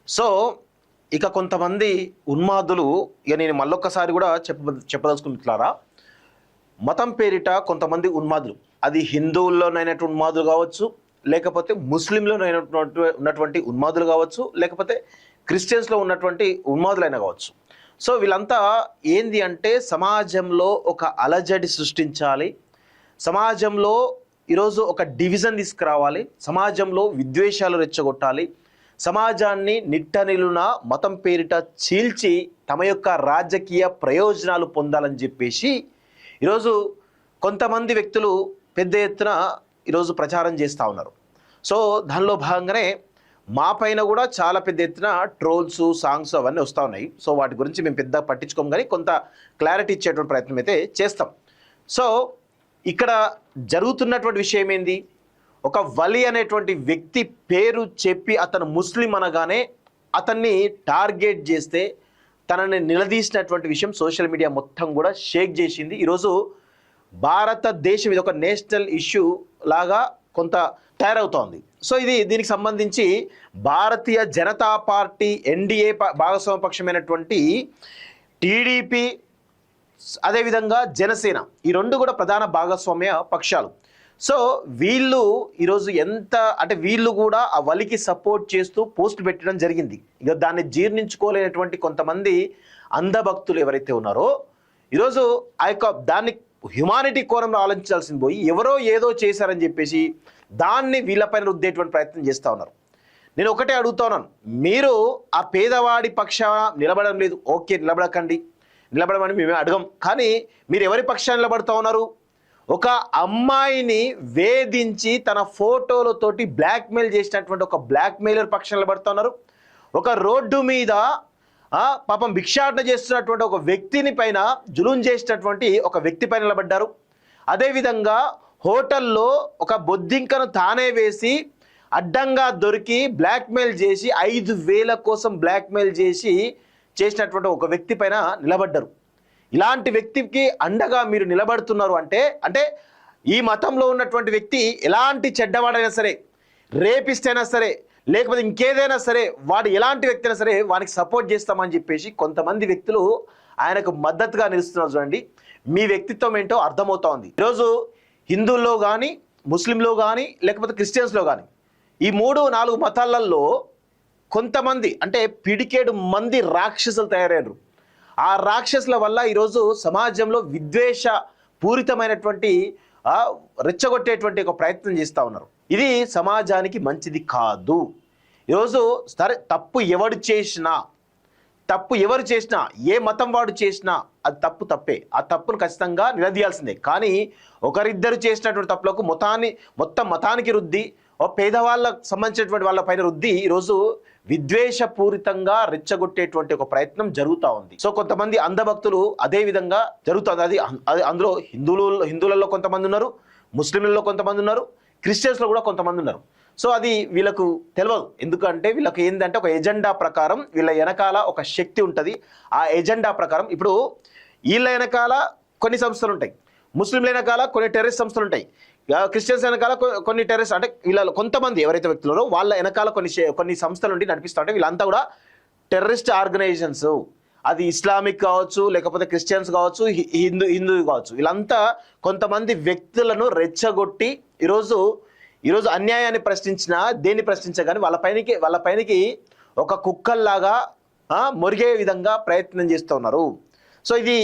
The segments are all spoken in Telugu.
సో ఇక కొంతమంది ఉన్మాదులు, ఇక నేను మళ్ళొక్కసారి కూడా చెప్పదలుచుకుంటున్నారా, మతం పేరిట కొంతమంది ఉన్మాదులు, అది హిందువుల్లోనైనటువంటి ఉన్మాదులు కావచ్చు, లేకపోతే ఉన్నటువంటి ఉన్మాదులు కావచ్చు, లేకపోతే క్రిస్టియన్స్లో ఉన్నటువంటి ఉన్మాదులైనా కావచ్చు. సో వీళ్ళంతా ఏంది అంటే సమాజంలో ఒక అలజడి సృష్టించాలి, సమాజంలో ఈరోజు ఒక డివిజన్ తీసుకురావాలి, సమాజంలో విద్వేషాలు రెచ్చగొట్టాలి, సమాజాన్ని నిట్టనిలున మతం పేరిట చీల్చి తమ యొక్క రాజకీయ ప్రయోజనాలు పొందాలని చెప్పేసి ఈరోజు కొంతమంది వ్యక్తులు పెద్ద ఎత్తున ఈరోజు ప్రచారం చేస్తూ ఉన్నారు. సో దానిలో భాగంగానే మా పైన కూడా చాలా పెద్ద ఎత్తున ట్రోల్స్, సాంగ్స్ అవన్నీ వస్తూ ఉన్నాయి. సో వాటి గురించి మేము పెద్ద పట్టించుకోం, కానీ కొంత క్లారిటీ ఇచ్చేటువంటి ప్రయత్నం అయితే చేస్తాం. సో ఇక్కడ జరుగుతున్నటువంటి విషయం ఏంది, ఒక వలి అనేటువంటి వ్యక్తి పేరు చెప్పి అతను ముస్లిం అనగానే అతన్ని టార్గెట్ చేస్తే తనని నిలదీసినటువంటి విషయం సోషల్ మీడియా మొత్తం కూడా షేక్ చేసింది. ఈరోజు భారతదేశం ఇది ఒక నేషనల్ ఇష్యూ లాగా కొంత తయారవుతోంది. సో దీనికి సంబంధించి భారతీయ జనతా పార్టీ ఎన్డీఏ భాగస్వామ్య పక్షమైనటువంటి టీడీపీ, అదేవిధంగా జనసేన, ఈ రెండు కూడా ప్రధాన భాగస్వామ్య పక్షాలు. సో వీళ్ళు ఈరోజు వీళ్ళు కూడా ఆ వలికి సపోర్ట్ చేస్తూ పోస్ట్ పెట్టడం జరిగింది. ఇక దాన్ని జీర్ణించుకోలేనటువంటి కొంతమంది అంధభక్తులు ఎవరైతే ఉన్నారో ఈరోజు ఆ యొక్క దాన్ని హ్యుమానిటీ కోణంలో ఆలోచించాల్సింది పోయి ఎవరో ఏదో చేశారని చెప్పేసి దాన్ని వీళ్ళపైన రుద్దేటువంటి ప్రయత్నం చేస్తూ ఉన్నారు. నేను ఒకటే అడుగుతా ఉన్నాను, మీరు ఆ పేదవాడి పక్షాన నిలబడడం లేదు, ఓకే నిలబడకండి, నిలబడమని మేమే అడగం, కానీ మీరు ఎవరి పక్షాన నిలబడుతూ ఉన్నారు? ఒక అమ్మాయిని వేధించి తన ఫోటోలతోటి బ్లాక్మెయిల్ చేసినటువంటి ఒక బ్లాక్మెయిలర్ పక్షాన నిలబడుతున్నారు. ఒక రోడ్డు మీద పాపం భిక్షాటన చేస్తున్నటువంటి ఒక వ్యక్తిని పైన జులుం చేసినటువంటి ఒక వ్యక్తి పైన నిలబడ్డారు. అదేవిధంగా హోటల్లో ఒక బొద్దింకను తానే వేసి అడ్డంగా దొరికి బ్లాక్మెయిల్ చేసి 5,000 కోసం బ్లాక్మెయిల్ చేసినటువంటి ఒక వ్యక్తి పైన నిలబడ్డారు. ఇలాంటి వ్యక్తికి అండగా మీరు నిలబడుతున్నారు అంటే ఈ మతంలో ఉన్నటువంటి వ్యక్తి ఎలాంటి చెడ్డవాడైనా సరే, రేపిస్ట్ అయినా సరే, లేకపోతే ఇంకేదైనా సరే, వాడు ఎలాంటి వ్యక్తి అయినా సరే వానికి సపోర్ట్ చేస్తామని చెప్పేసి కొంతమంది వ్యక్తులు ఆయనకు మద్దతుగా నిలుస్తున్నారు. చూడండి, మీ వ్యక్తిత్వం ఏంటో అర్థమవుతా ఉంది. ఈరోజు హిందువుల్లో కానీ, ముస్లింలో కానీ, లేకపోతే క్రిస్టియన్స్లో కానీ, ఈ 3-4 మతాలలో కొంతమంది అంటే పిడికేడు మంది రాక్షసులు తయారయ్యారు. ఆ రాక్షసుల వల్ల ఈరోజు సమాజంలో విద్వేష పూరితమైనటువంటి రెచ్చగొట్టేటువంటి ఒక ప్రయత్నం చేస్తూ ఉన్నారు. ఇది సమాజానికి మంచిది కాదు. ఈరోజు సరే తప్పు ఎవరు చేసినా, ఏ మతం వాడు చేసినా అది తప్పే. ఆ తప్పును ఖచ్చితంగా నిలదీయాల్సిందే. కానీ ఒకరిద్దరు చేసినటువంటి తప్పులకు మొత్తం మతానికి రుద్ది, పేదవాళ్ళకు సంబంధించినటువంటి వాళ్ళ పైన రుద్ది ఈరోజు విద్వేషపూరితంగా రెచ్చగొట్టేటువంటి ఒక ప్రయత్నం జరుగుతూ ఉంది. సో కొంతమంది అంధభక్తులు అదే విధంగా జరుగుతుంది. అది అందులో హిందువులలో కొంతమంది ఉన్నారు, ముస్లింలలో కొంతమంది ఉన్నారు, క్రిస్టియన్స్లో కూడా కొంతమంది ఉన్నారు. సో అది వీళ్ళకు తెలియదు. ఎందుకంటే వీళ్ళకి ఏంటంటే ఒక ఎజెండా ప్రకారం వీళ్ళ వెనకాల ఒక శక్తి ఉంటుంది. ఆ ఎజెండా ప్రకారం ఇప్పుడు వీళ్ళ వెనకాల కొన్ని సంస్థలు ఉంటాయి, ముస్లింల వెనకాల కొన్ని టెర్రరిస్ట్ సంస్థలు ఉంటాయి, క్రిస్టియన్స్ వెనకాల కొన్ని టెర్రరిస్ట్, అంటే వీళ్ళ కొంతమంది ఎవరైతే వ్యక్తులు వాళ్ళ వెనకాల కొన్ని సంస్థలు ఉండి నడిపిస్తూ ఉంటాయి. వీళ్ళంతా కూడా టెర్రరిస్ట్ ఆర్గనైజేషన్స్. అది ఇస్లామిక్ కావచ్చు, లేకపోతే క్రిస్టియన్స్ కావచ్చు, హిందూ కావచ్చు. వీళ్ళంతా కొంతమంది వ్యక్తులను రెచ్చగొట్టి ఈరోజు అన్యాయాన్ని ప్రశ్నించినా, దేన్ని ప్రశ్నించగానే వాళ్ళ పైనకి ఒక కుక్కల్లాగా మొరిగే విధంగా ప్రయత్నం చేస్తూ ఉన్నారు. సో ఇది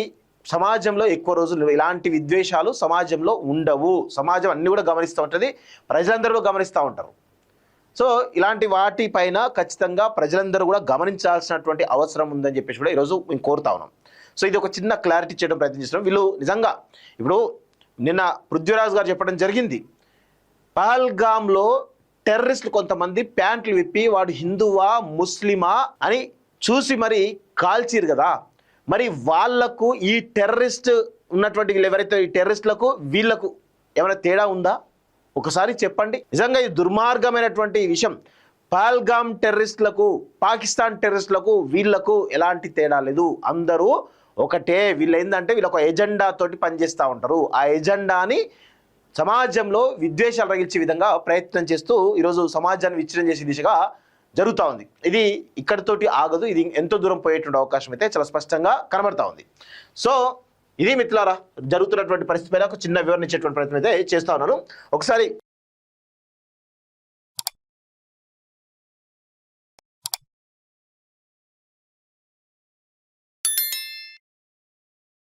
సమాజంలో ఎక్కువ రోజులు ఇలాంటి విద్వేషాలు సమాజంలో ఉండవు. సమాజం అన్ని కూడా గమనిస్తూ ఉంటుంది, ప్రజలందరూ గమనిస్తూ ఉంటారు. సో ఇలాంటి వాటిపైన ఖచ్చితంగా ప్రజలందరూ కూడా గమనించాల్సినటువంటి అవసరం ఉందని చెప్పేసి కూడా ఈరోజు మేము కోరుతా ఉన్నాం. సో ఇది ఒక చిన్న క్లారిటీ చేయడం ప్రయత్నం చేస్తున్నాం. వీళ్ళు నిజంగా ఇప్పుడు నిన్న పృథ్వీరాజ్ గారు చెప్పడం జరిగింది, పహల్గామ్లో టెర్రరిస్టులు కొంతమంది ప్యాంట్లు విప్పి వాడు హిందువా ముస్లిమా అని చూసి మరి కాల్చిరు కదా. మరి వాళ్లకు ఈ టెర్రరిస్ట్ ఉన్నటువంటి ఎవరైతే ఈ టెర్రరిస్టులకు వీళ్లకు ఏమైనా తేడా ఉందా? ఒకసారి చెప్పండి. నిజంగా ఇది దుర్మార్గమైనటువంటి విషయం. పహల్గామ్ టెర్రరిస్టులకు, పాకిస్తాన్ టెర్రరిస్టులకు వీళ్లకు ఎలాంటి తేడా లేదు, అందరూ ఒకటే. వీళ్ళు ఏంటంటే వీళ్ళొక ఎజెండా తోటి పనిచేస్తూ ఉంటారు. ఆ ఎజెండాని సమాజంలో విద్వేషాలు రగిల్చే విధంగా ప్రయత్నం చేస్తూ ఈరోజు సమాజాన్ని విచ్ఛిన్నం చేసే దిశగా జరుగుతూ ఉంది. ఇది ఇక్కడితోటి ఆగదు, ఇది ఎంతో దూరం పోయేటువంటి అవకాశం అయితే చాలా స్పష్టంగా కనబడతా ఉంది. సో ఇది మిత్రులారా జరుగుతున్నటువంటి పరిస్థితి పైన ఒక చిన్న వివరణ ఇచ్చేటువంటి ప్రయత్నం అయితే చేస్తా ఉన్నాను. ఒకసారి